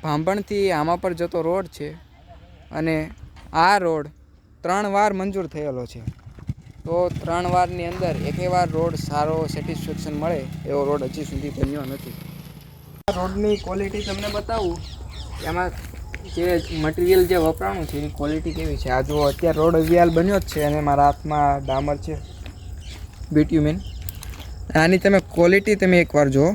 ભાંભણથી આમા પર જતો રોડ છે અને આ રોડ 3 વાર મંજૂર થયેલો છે. તો 3 વારની અંદર એકેય વાર રોડ સારો સેટિસ્ફેક્શન મળે એવો રોડ હજી સુધી બન્યો નથી. રોડની ક્વોલિટી તમને બતાવું, એમાં જે મટીરિયલ જે વપરાણું છે એની ક્વોલિટી કેવી છે. આ જો અત્યારે રોડ અવિયાલ બન્યો જ છે અને મારા હાથમાં ડામર છે, બિટ્યુમેન. આની તમે ક્વોલિટી તમે એકવાર જુઓ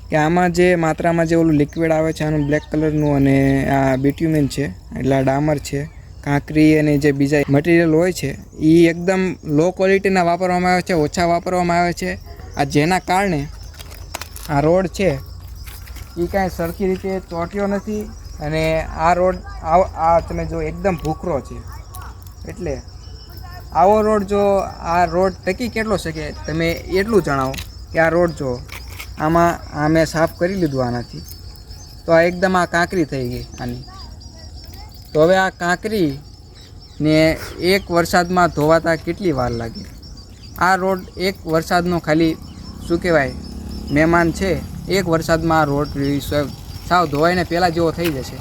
કે આમાં જે માત્રામાં જે ઓલું લિક્વિડ આવે છે આનું બ્લેક કલરનું, અને આ બિટ્યુમેન છે એટલે આ ડામર છે, કાંકરી અને જે બીજા મટીરિયલ હોય છે એ એકદમ લો ક્વોલિટીના વાપરવામાં આવે છે, ઓછા વાપરવામાં આવે છે. આ જેના કારણે આ રોડ છે એ કાંઈ સરખી રીતે ચોંટ્યો નથી અને આ રોડ આ તમે જો એકદમ ભૂખરો છે. એટલે આવો રોડ જો આ રોડ ટકી કેટલો શકે તમે એટલું જણાવો કે આ રોડ જો આ મેં સાફ કરી લીધું આનાથી, તો આ એકદમ આ કાંકરી થઈ ગઈ આની. તો હવે આ કાંકરીને એક વરસાદમાં ધોવાતા કેટલી વાર લાગે? આ રોડ એક વરસાદનો ખાલી શું કહેવાય મહેમાન છે, એક વરસાદમાં આ રોડ સાવ ધોવાઈને પહેલાં જેવો થઈ જશે.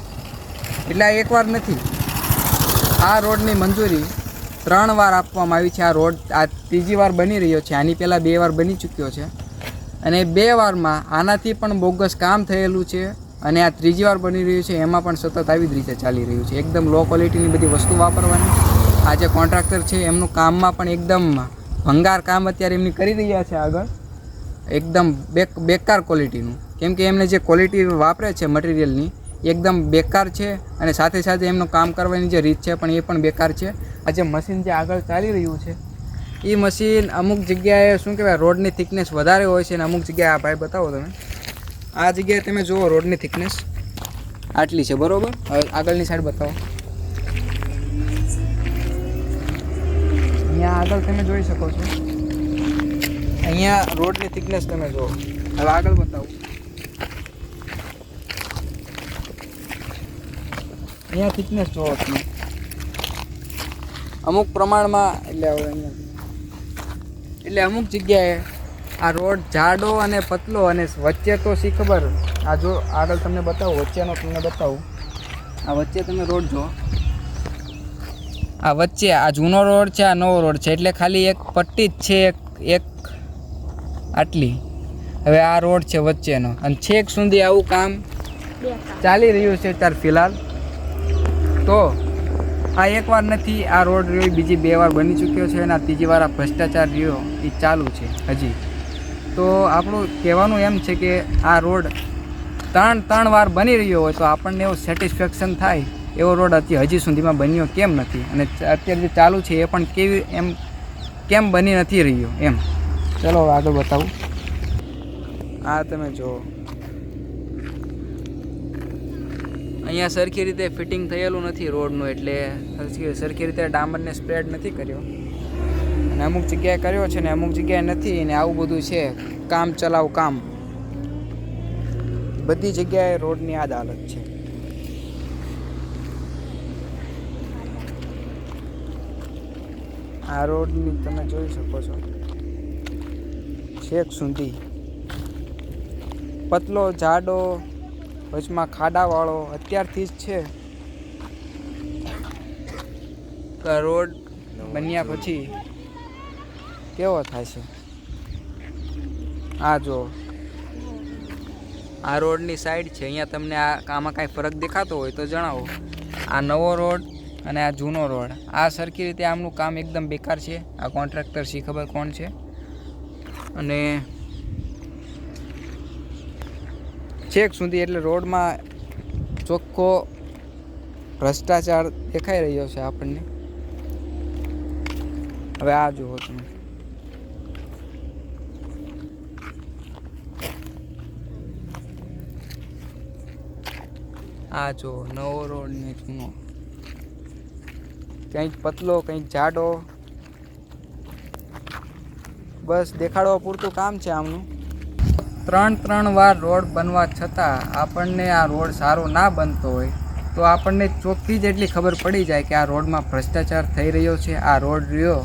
એટલે આ એકવાર નથી, આ રોડની મંજૂરી 3 વાર આપવામાં આવી છે. આ રોડ આ ત્રીજી વાર બની રહ્યો છે. આની પહેલાં 2 વાર બની ચૂક્યો છે અને 2 વારમાં આનાથી પણ બોગસ કામ થયેલું છે અને આ ત્રીજી વાર બની રહ્યું છે. એમાં પણ સતત આવી જ રીતે ચાલી રહ્યું છે. એકદમ લો ક્વોલિટીની બધી વસ્તુ વાપરવાની. આ જે કોન્ટ્રાક્ટર છે એમનું કામમાં પણ એકદમ ભંગાર કામ અત્યારે એમની કરી રહ્યા છે આગળ, એકદમ બેકાર ક્વોલિટીનું. કેમ કે એમને જે ક્વોલિટી વાપરે છે મટીરિયલની એકદમ બેકાર છે અને સાથે સાથે એમનું કામ કરવાની જે રીત છે પણ એ પણ બેકાર છે. આ જે મશીન જે આગળ ચાલી રહ્યું છે એ મશીન અમુક જગ્યાએ શું કહેવાય રોડની થિકનેસ વધારે હોય છે અને અમુક જગ્યાએ આ ભાઈ બતાવો તમે, આ જગ્યાએ તમે જુઓ રોડની થિકનેસ આટલી છે, બરાબર. હવે આગળની સાઈડ બતાવો. અહીંયા આગળ તમે જોઈ શકો છો, અહીંયા રોડની થિકનેસ તમે જુઓ. હવે આગળ બતાવો. અહીંયા થિકનેસ જુઓ તમે અમુક પ્રમાણમાં. એટલે અમુક જગ્યાએ આ રોડ જાડો અને પતલો અને વચ્ચે તો શી ખબર. આ જો આગળ તમને બતાવું, વચ્ચેનો તમને બતાવું. આ વચ્ચે તમે રોડ જુઓ, આ વચ્ચે આ જૂનો રોડ છે, આ નવો રોડ છે. એટલે ખાલી એક પટ્ટી જ છે, એક આટલી. હવે આ રોડ છે વચ્ચેનો અને છેક સુધી આવું કામ ચાલી રહ્યું છે અત્યારે ફિલહાલ. તો આ એકવાર નથી, આ રોડ રહ્યો બીજી 2 વાર બની ચૂક્યો છે અને આ ત્રીજી વાર આ ભ્રષ્ટાચાર રહ્યો એ ચાલુ છે હજી. તો આપણું કહેવાનું એમ છે કે આ રોડ 3 વાર બની રહ્યો હોય તો આપણને એવું સેટિસ્ફેક્શન થાય એવો રોડ હજી સુધીમાં બન્યો કેમ નથી, અને અત્યારે જે ચાલુ છે એ પણ કેમ બની નથી રહ્યો એમ. ચલો આગળ બતાવું. આ તમે જુઓ, અહીંયા સરખી રીતે ફિટિંગ થયેલું નથી રોડનું, એટલે સરખી રીતે ડામરને સ્પ્રેડ નથી કર્યો અને અમુક જગ્યાએ કર્યો છે ને અમુક જગ્યાએ નથી. અને આવું બધું છે કામ ચલાવ કામ. બધી જગ્યાએ રોડની આ જ હાલત છે. આ રોડની તમે જોઈ શકો છો છેક સુધી પતલો જાડો, વચમાં ખાડાવાળો અત્યારથી જ છે. રોડ બન્યા પછી કેવો થાય છે આ જો. આ રોડની સાઈડ છે, અહીંયા તમને આમાં કાંઈ ફરક દેખાતો હોય તો જણાવો. આ નવો રોડ અને આ જૂનો રોડ, આ સરખી રીતે આમનું કામ એકદમ બેકાર છે. આ કોન્ટ્રાક્ટર શી ખબર કોણ છે. અને છેક સુધી એટલે રોડમાં ચોખ્ખો ભ્રષ્ટાચાર દેખાઈ રહ્યો છે આપણને. હવે આ જુઓ તમે, આ જો નવો રોડ ને જૂનો, કંઈક પતલો કંઈક જાડો, બસ દેખાડવા પૂરતું કામ છે આમનું. 3 વાર રોડ બનવા છતાં આપણને આ રોડ સારો ના બનતો હોય તો આપણને ચોખ્ખી જ એટલી ખબર પડી જાય કે આ રોડમાં ભ્રષ્ટાચાર થઈ રહ્યો છે. આ રોડ રહ્યો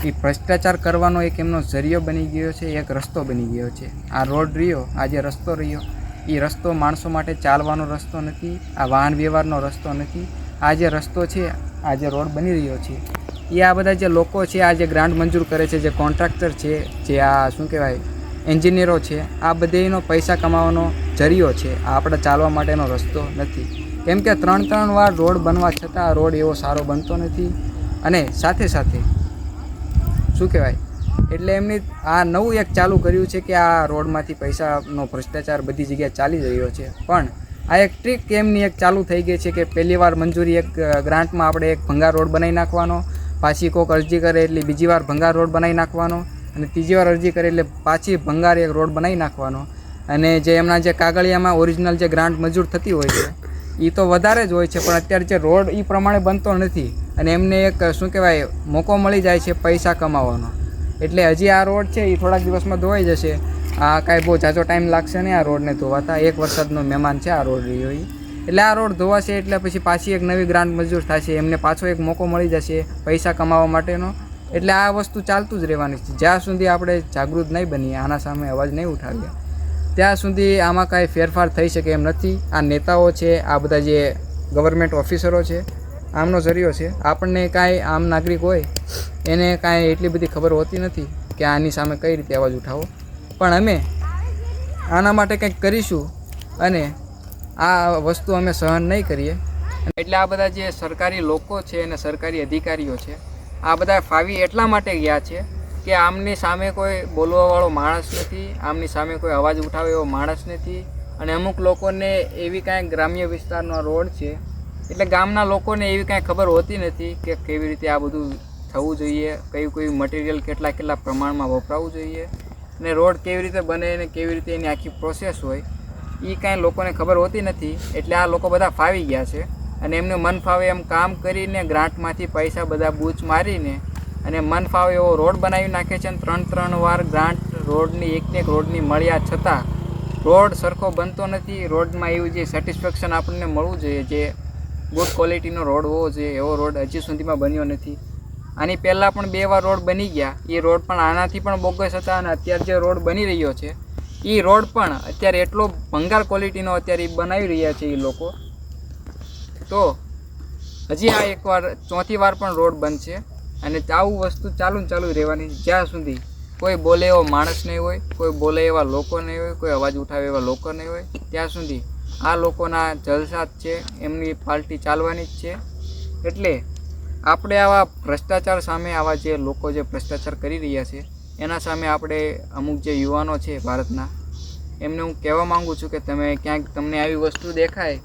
એ ભ્રષ્ટાચાર કરવાનો એક એમનો જરિયો બની ગયો છે, એક રસ્તો બની ગયો છે. આ રોડ રહ્યો, આ જે રસ્તો રહ્યો એ રસ્તો માણસો માટે ચાલવાનો રસ્તો નથી, આ વાહન વ્યવહારનો રસ્તો નથી. આ જે રસ્તો છે, આ જે રોડ બની રહ્યો છે, એ આ બધા જે લોકો છે, આ જે ગ્રાન્ટ મંજૂર કરે છે, જે કોન્ટ્રાક્ટર છે, જે આ શું કહેવાય એન્જિનિયરો છે, આ બધેનો પૈસા કમાવાનો જરિયો છે. આ આપણા ચાલવા માટેનો રસ્તો નથી. કેમ કે 3 વાર રોડ બનવા છતાં આ રોડ એવો સારો બનતો નથી. અને સાથે સાથે શું કહેવાય એટલે એમની આ નવું એક ચાલુ કર્યું છે કે આ રોડમાંથી પૈસાનો ભ્રષ્ટાચાર બધી જગ્યાએ ચાલી રહ્યો છે. પણ આ એક ટ્રીક એમની એક ચાલુ થઈ ગઈ છે કે પહેલી વાર મંજૂરી એક ગ્રાન્ટમાં આપણે એક ભંગાર રોડ બનાવી નાખવાનો, પાછી કોઈક અરજી કરે એટલે બીજી વાર ભંગાર રોડ બનાવી નાખવાનો, અને ત્રીજી વાર અરજી કરે એટલે પાછી ભંગાર એક રોડ બનાવી નાખવાનો. અને જે એમના જે કાગળિયામાં ઓરિજિનલ જે ગ્રાન્ટ મંજૂર થતી હોય છે એ તો વધારે જ હોય છે, પણ અત્યારે જે રોડ એ પ્રમાણે બનતો નથી. અને એમને એક શું કહેવાય મોકો મળી જાય છે પૈસા કમાવાનો. એટલે હજી આ રોડ છે એ થોડાક દિવસમાં ધોવાઈ જશે. આ કાંઈ બહુ ઝાઝો ટાઈમ લાગશે નહીં આ રોડને ધોવાતા. 1 વરસાદનો મહેમાન છે આ રોડ રહ્યો એ. એટલે આ રોડ ધોવાશે એટલે પછી પાછી એક નવી ગ્રાન્ટ મંજૂર થશે, એમને પાછો એક મોકો મળી જશે પૈસા કમાવા માટેનો. એટલે આ વસ્તુ ચાલતું જ રહેવાની છે. જ્યાં સુધી આપણે જાગૃત નહીં બનીએ, આના સામે અવાજ નહીં ઉઠાવીએ, ત્યાં સુધી આમાં કાંઈ ફેરફાર થઈ શકે એમ નથી. આ નેતાઓ છે, આ બધા જે ગવર્મેન્ટ ઓફિસરો છે, આમનો જરિયો છે. આપણને કાંઈ આમ નાગરિક હોય એને કાંઈ એટલી બધી ખબર હોતી નથી કે આની સામે કઈ રીતે અવાજ ઉઠાવો. પણ અમે આના માટે કંઈક કરીશું અને આ વસ્તુ અમે સહન નહીં કરીએ. એટલે આ બધા જે સરકારી લોકો છે અને સરકારી અધિકારીઓ છે, આ બધા ફાવી એટલા માટે ગયા છે કે આમની સામે કોઈ બોલવાવાળો માણસ નથી, આમની સામે કોઈ અવાજ ઉઠાવે એવો માણસ નથી. અને અમુક લોકોને એવી કાંઈ ગ્રામ્ય વિસ્તારનો રોડ છે એટલે ગામના લોકોને એવી કાંઈ ખબર હોતી નથી કે કેવી રીતે આ બધું થવું જોઈએ, કયું મટીરિયલ કેટલા પ્રમાણમાં વપરાવવું જોઈએ, અને રોડ કેવી રીતે બને અને કેવી રીતે એની આખી પ્રોસેસ હોય એ કાંઈ લોકોને ખબર હોતી નથી. એટલે આ લોકો બધા ફાવી ગયા છે અને એમને મન ફાવે એમ કામ કરીને ગ્રાન્ટમાંથી પૈસા બધા બૂચ મારીને અને મન ફાવે એવો રોડ બનાવી નાખે છે. અને 3 વાર ગ્રાન્ટ રોડની એકને એક રોડની મળ્યા છતાં રોડ સરખો બનતો નથી. રોડમાં એવું જે સેટિસ્ફેક્શન આપણને મળવું જોઈએ, જે ગુડ ક્વોલિટીનો રોડ હોવો જોઈએ, એવો રોડ હજી સુધીમાં બન્યો નથી. આની પહેલાં પણ 2 વાર રોડ બની ગયા, એ રોડ પણ આનાથી પણ બોગસ હતા. અને અત્યારે જે રોડ બની રહ્યો છે એ રોડ પણ અત્યારે એટલો ભંગાર ક્વોલિટીનો અત્યારે બનાવી રહ્યા છે એ લોકો. તો હજી આ એકવાર 4થી વાર પણ રોડ બનશે અને આવું વસ્તુ ચાલુ રહેવાની જ્યાં સુધી કોઈ બોલે એવો માણસ નહીં હોય, કોઈ બોલે એવા લોકો નહીં હોય, કોઈ અવાજ ઉઠાવે એવા લોકો નહીં હોય, ત્યાં સુધી આ લોકોના જલસા જ છે, એમની પાર્ટી ચાલવાની જ છે. એટલે આપણે આવા ભ્રષ્ટાચાર સામે, આવા જે લોકો જે ભ્રષ્ટાચાર કરી રહ્યા છે એના સામે આપણે અમુક જે યુવાનો છે ભારતના, એમને હું કહેવા માગું છું કે તમે ક્યાંક તમને આવી વસ્તુ દેખાય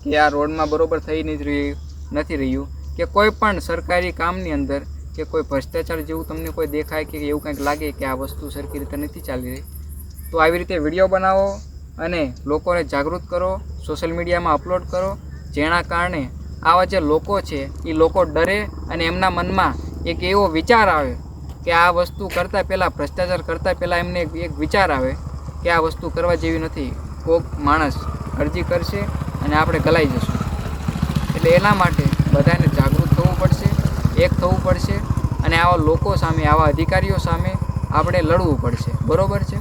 કે આ રોડમાં બરાબર થઈ નથી રહ્યું કે કોઈ પણ સરકારી કામની અંદર કે કોઈ ભ્રષ્ટાચાર જેવું તમને કોઈ દેખાય કે એવું કંઈક લાગે કે આ વસ્તુ સરખી રીતે નથી ચાલી રહી, તો આવી રીતે વિડીયો બનાવો અને લોકોને જાગૃત કરો, સોશિયલ મીડિયામાં અપલોડ કરો, જેના કારણે આવા જે લોકો છે એ લોકો ડરે અને એમના મનમાં એક એવો વિચાર આવે કે આ વસ્તુ કરતાં પહેલાં, ભ્રષ્ટાચાર કરતાં પહેલાં એમને એક વિચાર આવે કે આ વસ્તુ કરવા જેવી નથી, કોઈક માણસ અરજી કરશે અને આપણે ગલાઈ જશું. એટલે એના માટે બધાને જાગૃત થવું પડશે, એક થવું પડશે અને આવા લોકો સામે, આવા અધિકારીઓ સામે આપણે લડવું પડશે. બરાબર છે?